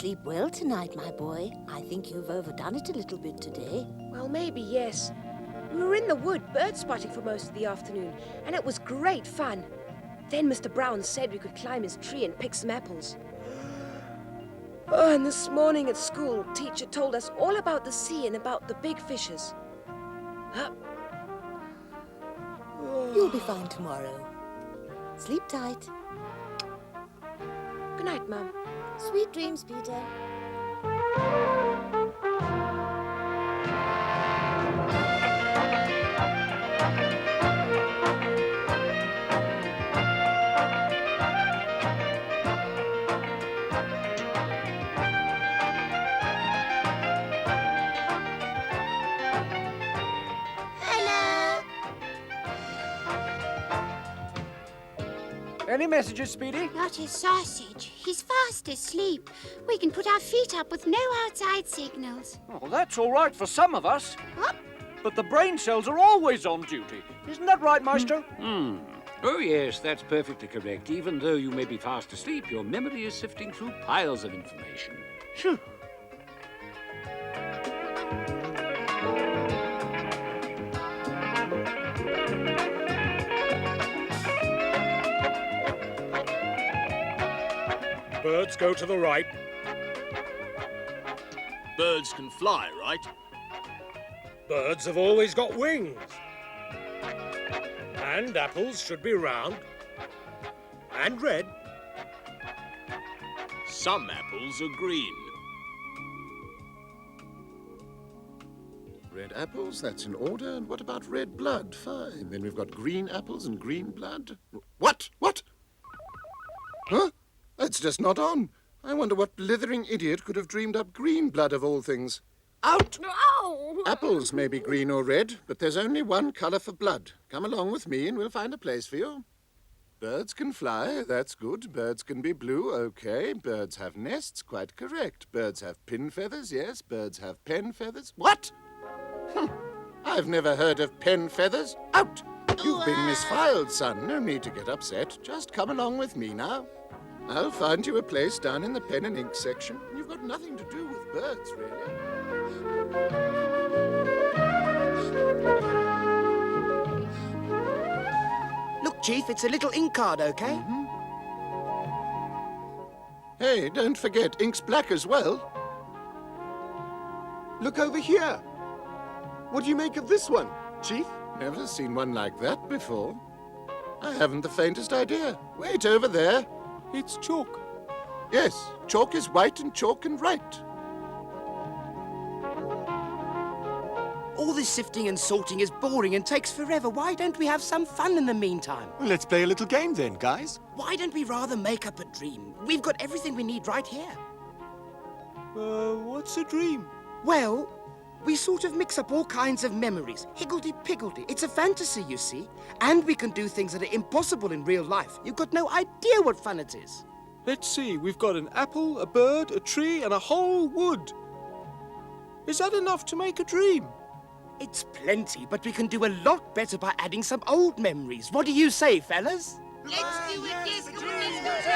sleep well tonight, my boy. I think you've overdone it a little bit today. Well, maybe, yes. We were in the wood bird spotting for most of the afternoon, and it was great fun. Then Mr. Brown said we could climb his tree and pick some apples. Oh, and this morning at school, teacher told us all about the sea and about the big fishes. You'll be fine tomorrow. Sleep tight. Good night, Mum. Sweet dreams, Peter. Any messages, Speedy? Not a sausage. He's fast asleep. We can put our feet up with no outside signals. Oh, that's all right for some of us. What? But the brain cells are always on duty. Isn't that right, Maestro? Oh, yes, that's perfectly correct. Even though you may be fast asleep, your memory is sifting through piles of information. Phew. Birds go to the right. Birds can fly, right? Birds have always got wings. And apples should be round. And red. Some apples are green. Red apples, that's in order. And what about red blood? Fine. Then we've got green apples and green blood. What? What? Huh? It's just not on. I wonder what blithering idiot could have dreamed up green blood of all things. Out! No! Apples may be green or red, but there's only one colour for blood. Come along with me and we'll find a place for you. Birds can fly, that's good. Birds can be blue, okay. Birds have nests, quite correct. Birds have pin feathers, yes. Birds have pen feathers. What? I've never heard of pen feathers. Out! You've been misfiled, son. No need to get upset. Just come along with me now. I'll find you a place down in the pen and ink section. You've got nothing to do with birds, really. Look, Chief, it's a little ink card, okay? Hey, don't forget, ink's black as well. Look over here. What do you make of this one, Chief? Never seen one like that before. I haven't the faintest idea. Wait, over there. It's chalk. Yes, chalk is white and chalk can write. All this sifting and sorting is boring and takes forever. Why don't we have some fun in the meantime? Well, let's play a little game then, guys. Why don't we rather make up a dream? We've got everything we need right here. What's a dream? Well, we sort of mix up all kinds of memories. Higgledy-piggledy. It's a fantasy, you see. And we can do things that are impossible in real life. You've got no idea what fun it is. Let's see. We've got an apple, a bird, a tree, and a whole wood. Is that enough to make a dream? It's plenty, but we can do a lot better by adding some old memories. What do you say, fellas? Let's do it, yes, come on, let's go.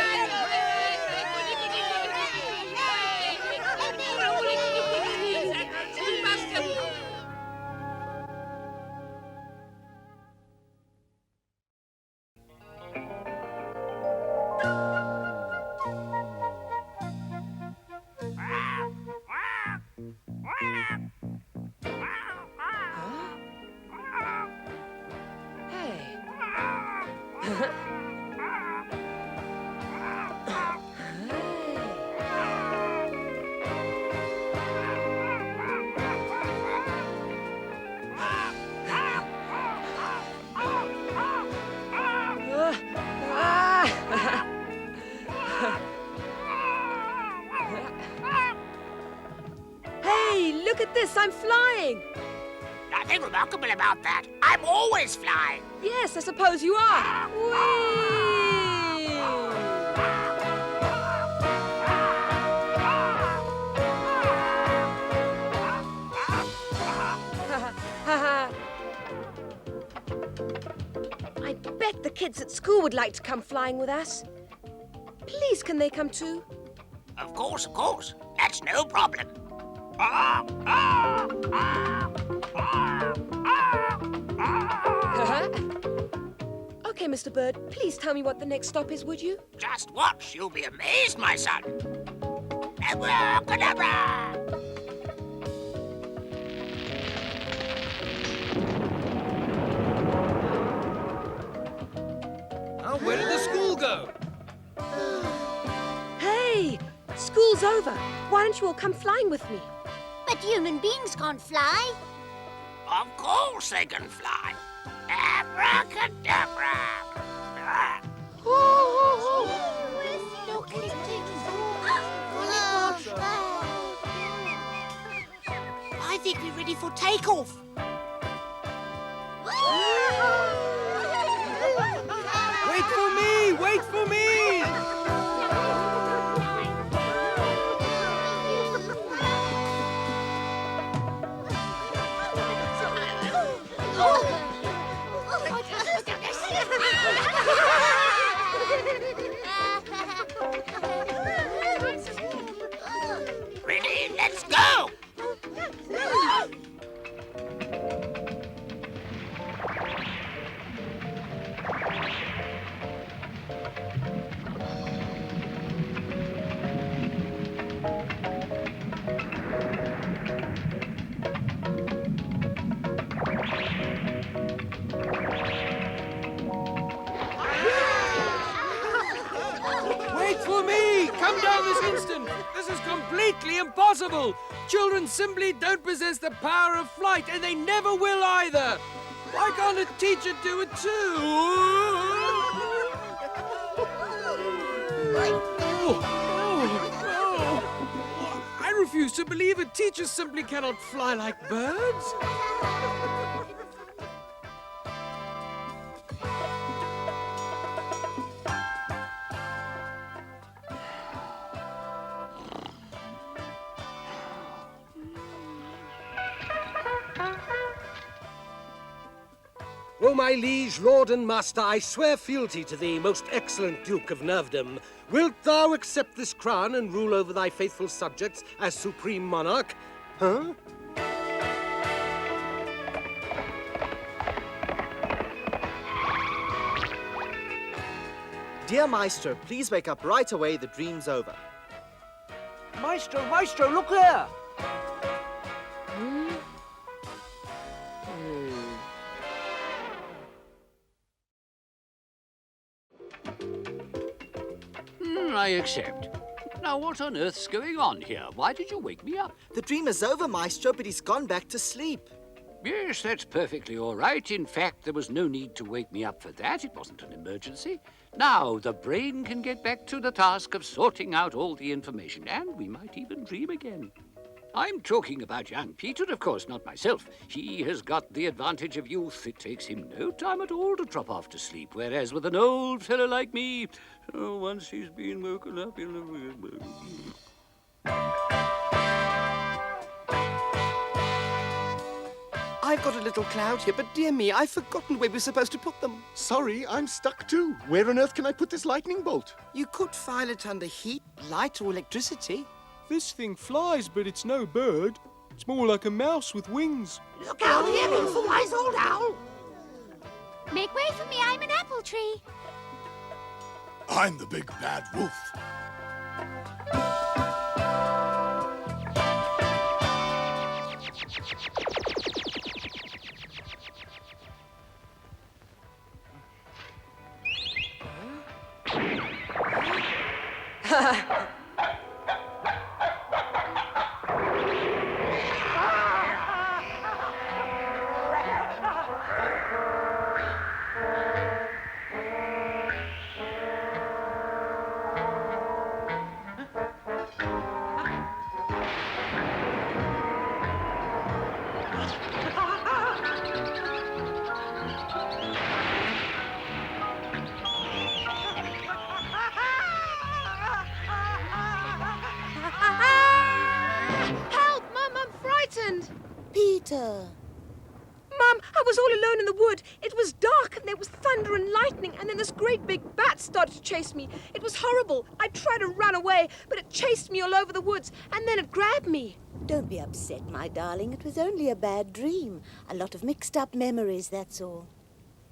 Hey, look at this, I'm flying! Nothing remarkable about that. I'm always flying. Yes, I suppose you are. I bet the kids at school would like to come flying with us. Please, can they come too? Of course. of course. That's no problem. Okay, Mr. Bird, please tell me what the next stop is, would you? Just watch. You'll be amazed, my son. Abracadabra! Oh, where did the school go? Hey, school's over. Why don't you all come flying with me? But human beings can't fly. Of course they can fly. Abracadabra! Look at it. I think we're ready for takeoff. Wait for me! Wait for me! Ready? Let's go! Wait for me! Come down this instant! This is completely impossible! Children simply don't possess the power of flight, and they never will either! Why can't a teacher do it too? I refuse to believe it. Teachers simply cannot fly like birds. O my liege, lord and master, I swear fealty to thee, most excellent Duke of Nervedom. Wilt thou accept this crown and rule over thy faithful subjects as supreme monarch? Huh? Dear Maestro, please wake up right away. The dream's over. Maestro, Maestro, look there! I accept. Now, what on earth's going on here? Why did you wake me up? The dream is over, Maestro, but he's gone back to sleep. Yes, that's perfectly all right. In fact, there was no need to wake me up for that. It wasn't an emergency. Now, the brain can get back to the task of sorting out all the information, and we might even dream again. I'm talking about young Peter, of course, not myself. He has got the advantage of youth. It takes him no time at all to drop off to sleep, whereas with an old fellow like me, once he's been woken up, he'll... I've got a little cloud here, but dear me, I've forgotten where we're supposed to put them. Sorry, I'm stuck too. Where on earth can I put this lightning bolt? You could file it under heat, light, or electricity. This thing flies, but it's no bird. It's more like a mouse with wings. Look out, here comes the wise old owl. Make way for me, I'm an apple tree. I'm the big bad wolf. Help, Mum, I'm frightened. Peter. Mum, I was all alone in the wood. It was dark and there was thunder and lightning, and then this great big bat started to chase me. It was horrible. I tried to run away, but it chased me all over the woods, and then it grabbed me. Don't be upset, my darling. It was only a bad dream. A lot of mixed-up memories, that's all.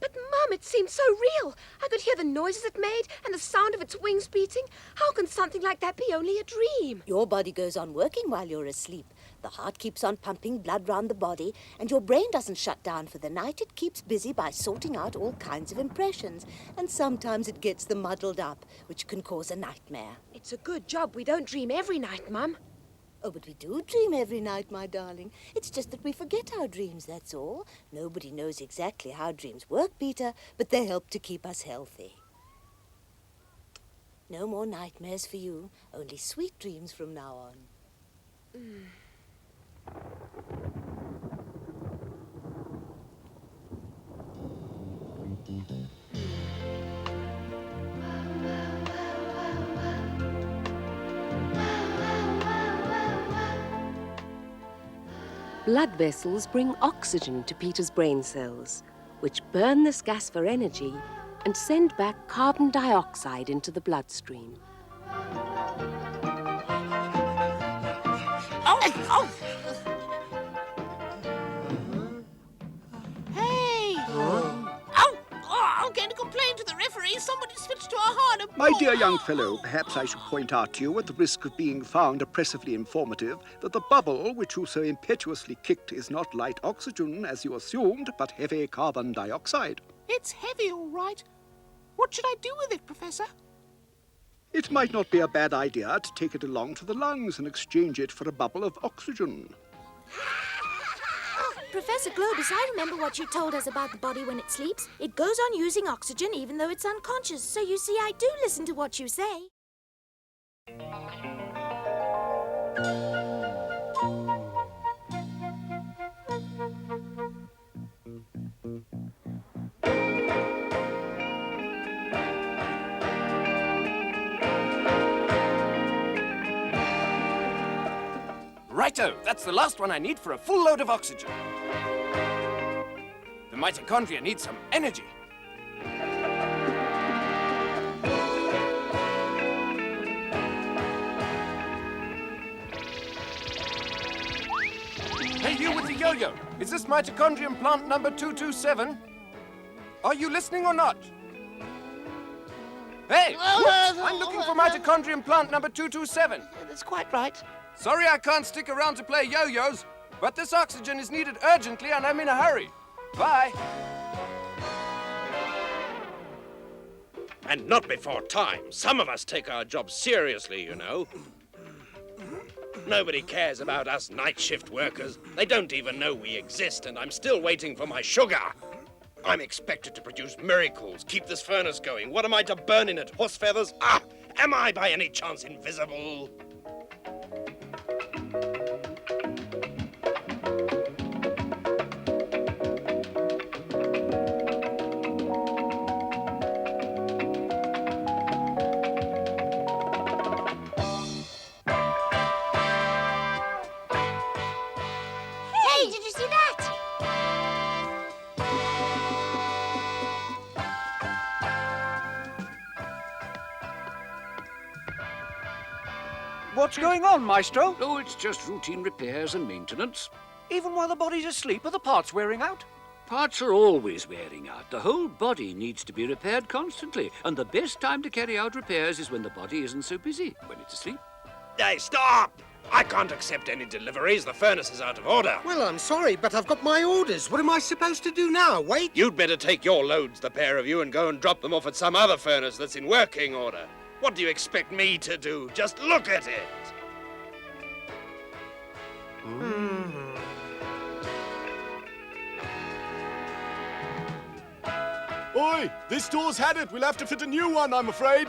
But, Mum, it seemed so real. I could hear the noises it made and the sound of its wings beating. How can something like that be only a dream? Your body goes on working while you're asleep. The heart keeps on pumping blood round the body, and your brain doesn't shut down for the night. It keeps busy by sorting out all kinds of impressions, and sometimes it gets them muddled up, which can cause a nightmare. It's a good job we don't dream every night, Mum. Oh, but we do dream every night, my darling. It's just that we forget our dreams, that's all. Nobody knows exactly how dreams work, Peter, but they help to keep us healthy. No more nightmares for you, only sweet dreams from now on. Blood vessels bring oxygen to Peter's brain cells, which burn this gas for energy and send back carbon dioxide into the bloodstream. Oh! Hey! I'm going to complain to the referee. Somebody switched to a harder ball. My dear young fellow, perhaps I should point out to you, at the risk of being found oppressively informative, that the bubble which you so impetuously kicked is not light oxygen, as you assumed, but heavy carbon dioxide. It's heavy, all right. What should I do with it, Professor? It might not be a bad idea to take it along to the lungs and exchange it for a bubble of oxygen. Professor Globus, I remember what you told us about the body when it sleeps. It goes on using oxygen even though it's unconscious. So you see, I do listen to what you say. Righto, that's the last one I need for a full load of oxygen. The mitochondria need some energy. Hey, you with the yo-yo, is this mitochondrium plant number 227? Are you listening or not? Hey, whoops, I'm looking for mitochondrium plant number 227. That's quite right. Sorry I can't stick around to play yo-yos, but this oxygen is needed urgently and I'm in a hurry. Bye. And not before time. Some of us take our jobs seriously, you know. Nobody cares about us night shift workers. They don't even know we exist, and I'm still waiting for my sugar. I'm expected to produce miracles, keep this furnace going. What am I to burn in it? Horse feathers? Ah! Am I by any chance invisible? Hey, did you see that? What's going on, Maestro? Oh, it's just routine repairs and maintenance. Even while the body's asleep, are the parts wearing out? Parts are always wearing out. The whole body needs to be repaired constantly. And the best time to carry out repairs is when the body isn't so busy, when it's asleep. Hey, stop! I can't accept any deliveries. The furnace is out of order. Well, I'm sorry, but I've got my orders. What am I supposed to do now? Wait? You'd better take your loads, the pair of you, and go and drop them off at some other furnace that's in working order. What do you expect me to do? Just look at it. Oi, this door's had it. We'll have to fit a new one, I'm afraid.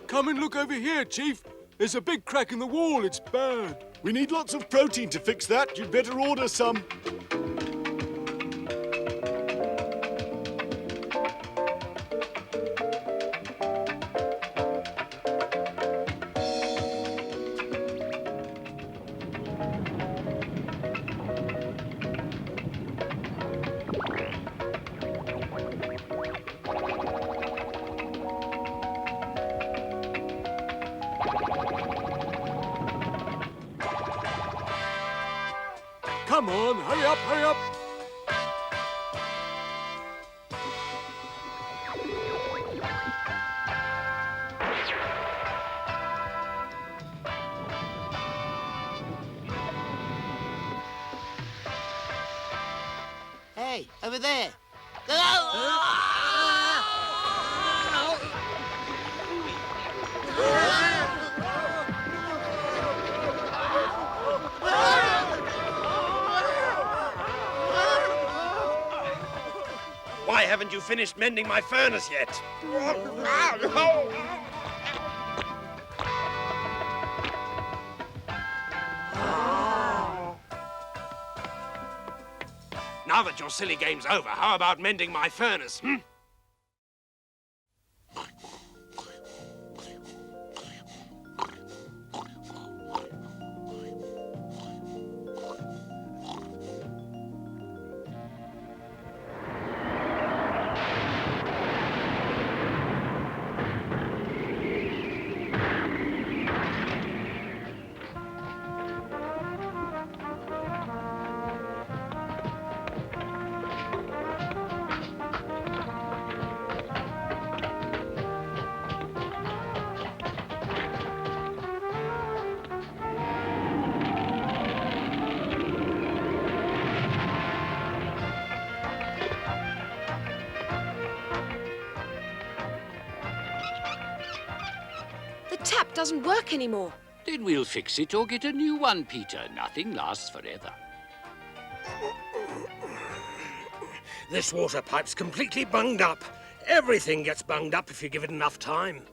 Come and look over here, Chief. There's a big crack in the wall. It's bad. We need lots of protein to fix that. You'd better order some. Come on, hurry up, hurry up. Hey, over there. Why haven't you finished mending my furnace yet? Now that your silly game's over, how about mending my furnace, hmm? The tap doesn't work anymore. Then we'll fix it or get a new one, Peter. Nothing lasts forever. This water pipe's completely bunged up. Everything gets bunged up if you give it enough time.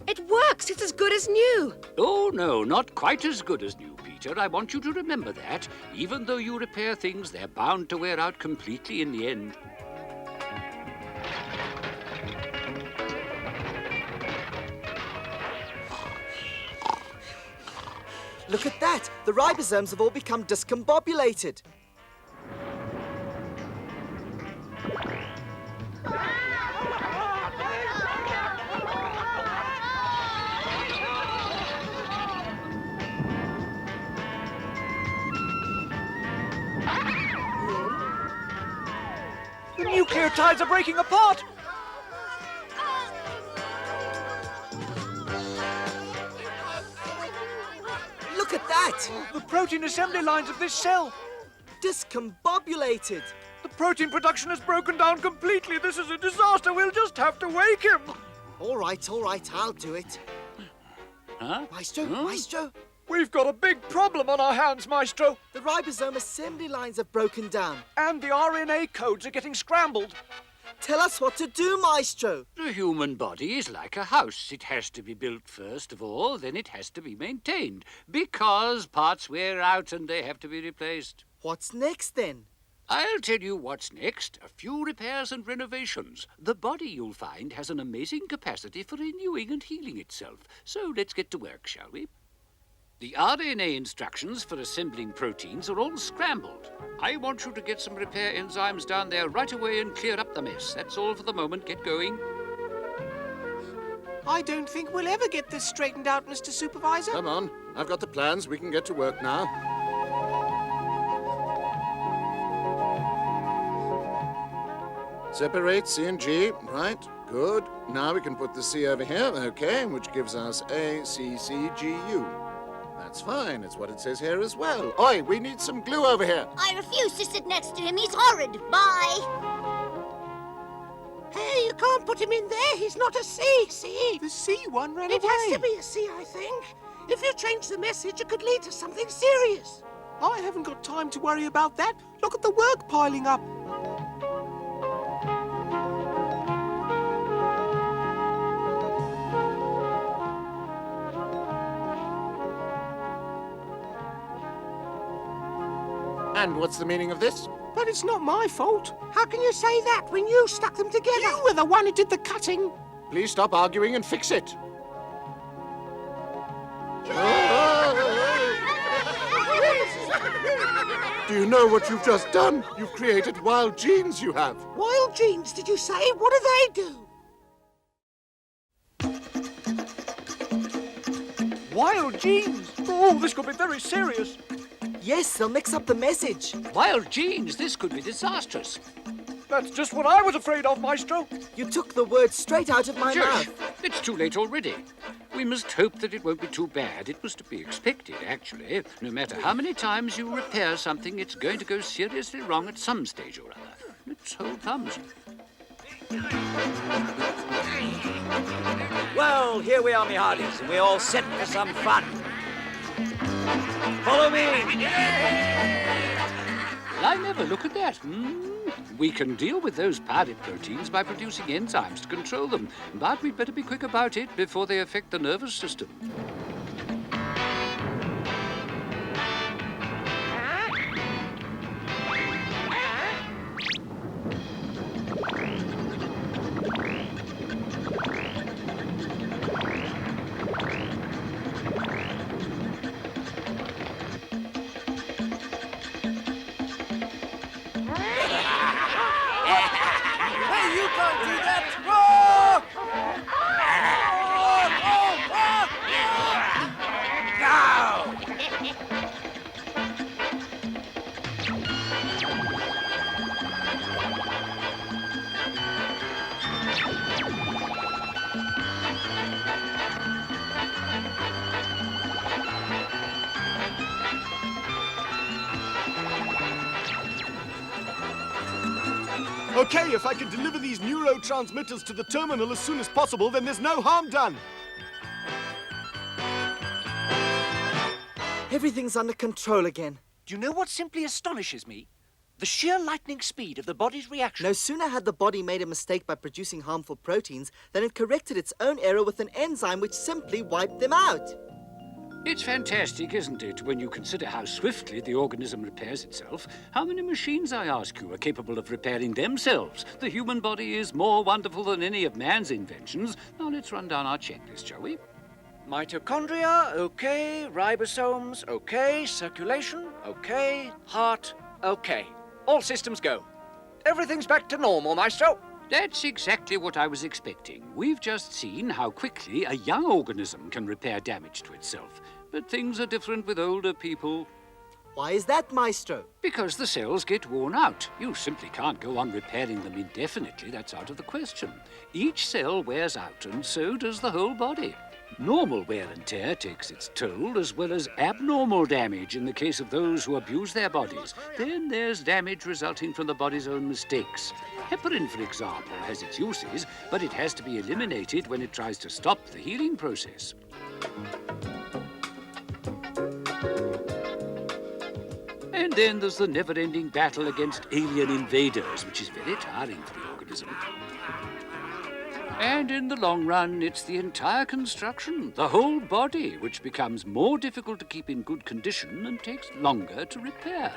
It works. It's as good as new. Oh, no, not quite as good as new, Peter. I want you to remember that. Even though you repair things, they're bound to wear out completely in the end. Look at that! The ribosomes have all become discombobulated. The nucleotides are breaking apart! Look at that! The protein assembly lines of this cell! Discombobulated! The protein production has broken down completely. This is a disaster. We'll just have to wake him. All right, I'll do it. Huh? Maestro, Maestro! We've got a big problem on our hands, Maestro. The ribosome assembly lines have broken down. And the RNA codes are getting scrambled. Tell us what to do, Maestro. The human body is like a house. It has to be built first of all, then it has to be maintained. Because parts wear out and they have to be replaced. What's next, then? I'll tell you what's next. A few repairs and renovations. The body, you'll find, has an amazing capacity for renewing and healing itself. So let's get to work, shall we? The RNA instructions for assembling proteins are all scrambled. I want you to get some repair enzymes down there right away and clear up the mess. That's all for the moment. Get going. I don't think we'll ever get this straightened out, Mr. Supervisor. Come on. I've got the plans. We can get to work now. Separate C and G. Right. Good. Now we can put the C over here. Okay. Which gives us A, C, C, G, U. That's fine. It's what it says here as well. Oi, we need some glue over here. I refuse to sit next to him. He's horrid. Bye. Hey, you can't put him in there. He's not a C, see? The C one ran away. It has to be a C, I think. If you change the message, it could lead to something serious. I haven't got time to worry about that. Look at the work piling up. And what's the meaning of this? But it's not my fault. How can you say that when you stuck them together? You were the one who did the cutting. Please stop arguing and fix it. Do you know what you've just done? You've created wild genes, you have. Wild genes, did you say? What do they do? Wild genes! Oh, this could be very serious. Yes, they'll mix up the message. Wild genes, this could be disastrous. That's just what I was afraid of, Maestro. You took the words straight out of my Shush! mouth. It's too late already. We must hope that it won't be too bad. It was to be expected, actually. No matter how many times you repair something, it's going to go seriously wrong at some stage or other. Let's hold thumbs. Well, here we are, me hearties, and we're all set for some fun. Follow me! Well, I never look at that. We can deal with those pirate proteins by producing enzymes to control them, but we'd better be quick about it before they affect the nervous system. Okay, if I can deliver these neurotransmitters to the terminal as soon as possible, then there's no harm done. Everything's under control again. Do you know what simply astonishes me? The sheer lightning speed of the body's reaction. No sooner had the body made a mistake by producing harmful proteins than it corrected its own error with an enzyme which simply wiped them out. It's fantastic, isn't it, when you consider how swiftly the organism repairs itself? How many machines, I ask you, are capable of repairing themselves? The human body is more wonderful than any of man's inventions. Now let's run down our checklist, shall we? Mitochondria, okay. Ribosomes, okay. Circulation, okay. Heart, okay. All systems go. Everything's back to normal, Maestro. That's exactly what I was expecting. We've just seen how quickly a young organism can repair damage to itself. But things are different with older people. Why is that, Maestro? Because the cells get worn out. You simply can't go on repairing them indefinitely. That's out of the question. Each cell wears out, and so does the whole body. Normal wear and tear takes its toll, as well as abnormal damage in the case of those who abuse their bodies. Then there's damage resulting from the body's own mistakes. Heparin, for example, has its uses, but it has to be eliminated when it tries to stop the healing process. And then there's the never-ending battle against alien invaders, which is very tiring for the organism. And in the long run, it's the entire construction, the whole body, which becomes more difficult to keep in good condition and takes longer to repair.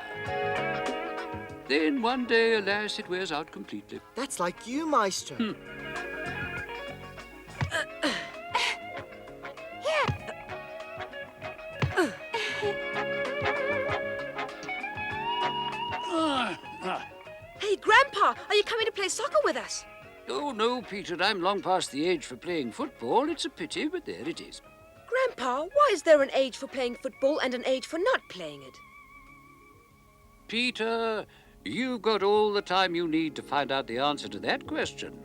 Then one day, alas, it wears out completely. That's like you, Maestro. Hey, Grandpa, are you coming to play soccer with us? Oh, no, Peter, I'm long past the age for playing football. It's a pity, but there it is. Grandpa, why is there an age for playing football and an age for not playing it? Peter, you've got all the time you need to find out the answer to that question.